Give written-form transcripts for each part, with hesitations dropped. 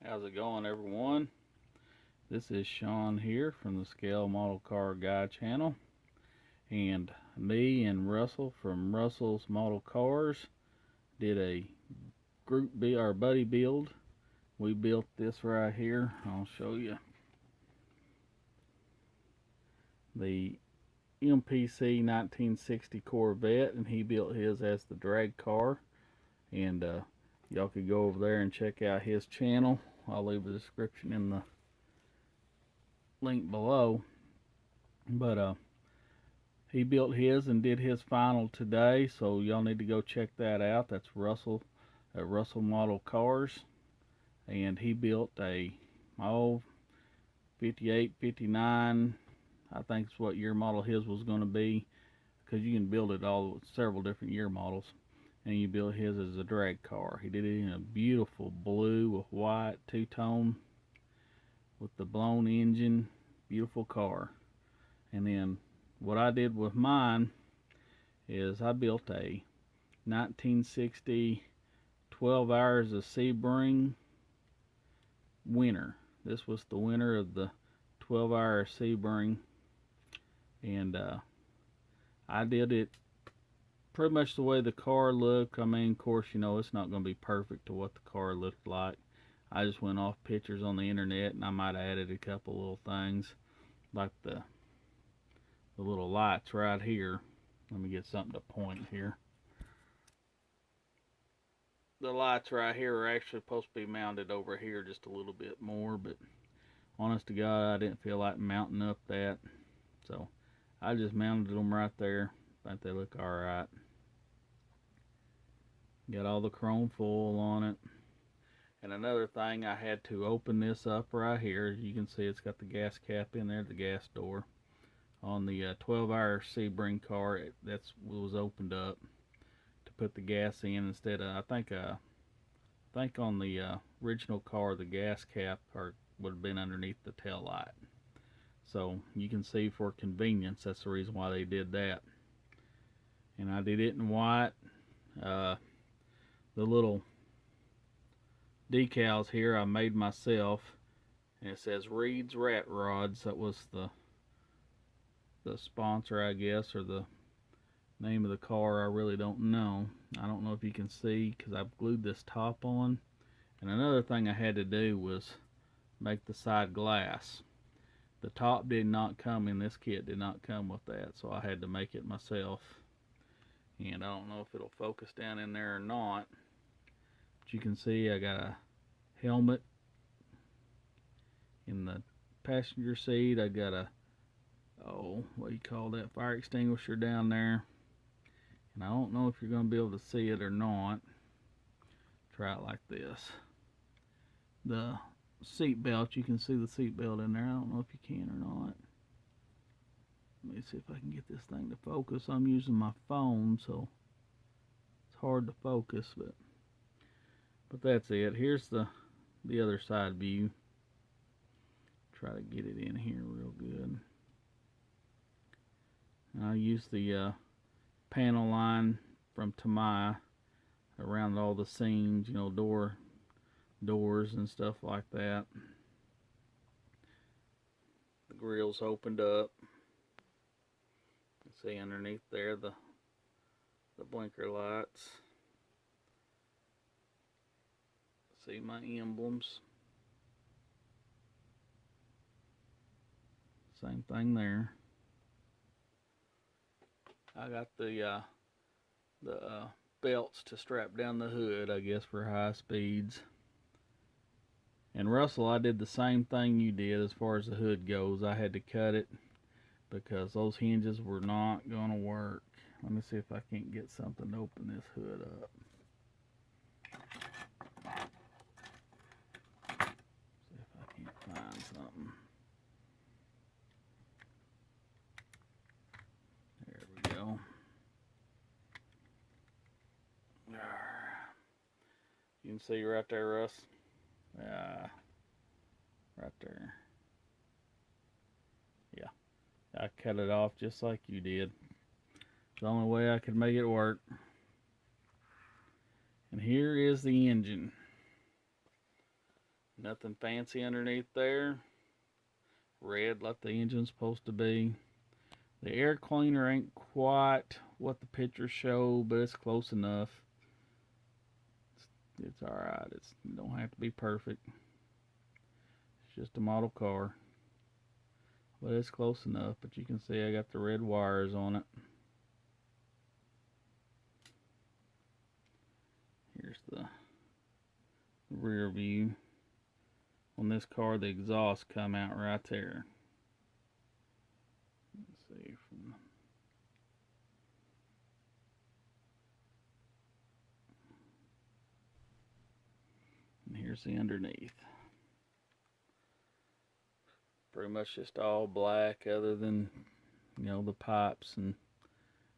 How's it going, everyone? This is Sean here from the Scale Model Car Guy channel, and me and Russell from Russell's Model Cars did a group our buddy build. We built this right here. I'll show you the MPC 1960 Corvette, and he built his as the drag car. And y'all could go over there and check out his channel. I'll leave a description in the link below. But he built his and did his final today, so y'all need to go check that out. That's Russell at Russell Model Cars, and he built a 58, 59, I think is what year model his was going to be, because you can build it all with several different year models. And you built his as a drag car. He did it in a beautiful blue with white two-tone with the blown engine. Beautiful car. And then what I did with mine is I built a 1960 12 hours of Sebring winner. This was the winner of the 12-hour Sebring, and I did it pretty much the way the car looked. I mean, of course, you know, it's not going to be perfect to what the car looked like. I just went off pictures on the internet, and I might have added a couple little things, like the little lights right here. Let me get something to point here. The lights right here are actually supposed to be mounted over here just a little bit more, but honest to God, I didn't feel like mounting up that, so I just mounted them right there. I think they look alright. Got all the chrome foil on it. And another thing, I had to open this up right here. You can see it's got the gas cap in there, the gas door. On the 12-hour Sebring car, that was opened up to put the gas in instead of, I think on the original car, the gas cap would have been underneath the tail light. So you can see, for convenience, that's the reason why they did that. And I did it in white. The little decals here I made myself, and it says Reed's Rat Rods. That was the sponsor, I guess, or the name of the car. I really don't know. I don't know if you can see because I've glued this top on. And another thing I had to do was make the side glass. The top did not come in this kit, did not come with that, so I had to make it myself. And I don't know if it'll focus down in there or not, but you can see I got a helmet in the passenger seat. I got a, what do you call that, fire extinguisher down there. And I don't know if you're going to be able to see it or not. Try it like this. The seat belt, you can see the seat belt in there. I don't know if you can or not. Let me see if I can get this thing to focus. I'm using my phone, so it's hard to focus, but that's it. Here's the other side view. Try to get it in here real good. I use the panel line from Tamai around all the seams, you know, doors and stuff like that. The grill's opened up. You can see underneath there the blinker lights. See my emblems. Same thing there. I got the belts to strap down the hood, I guess, for high speeds. And Russell, I did the same thing you did as far as the hood goes. I had to cut it because those hinges were not going to work. Let me see if I can't get something to open this hood up. See if I can't find something. There we go. You can see right there, Russ. Right there. Yeah, I cut it off just like you did. It's the only way I could make it work. And here is the engine. Nothing fancy underneath there. Red like the engine's supposed to be. The air cleaner ain't quite what the pictures show, but it's close enough. It's alright. It don't have to be perfect. It's just a model car. But it's close enough. But you can see I got the red wires on it. Here's the rear view. On this car, the exhaust come out right there. Let's see. And here's the underneath. Pretty much just all black other than, the pipes and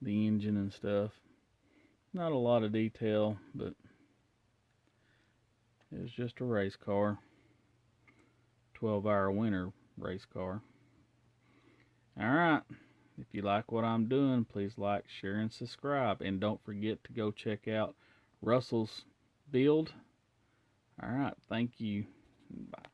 the engine and stuff. Not a lot of detail, but it's just a race car. 12-hour winter race car. Alright, if you like what I'm doing, please like, share, and subscribe. And don't forget to go check out Russell's build. Alright, thank you. Bye.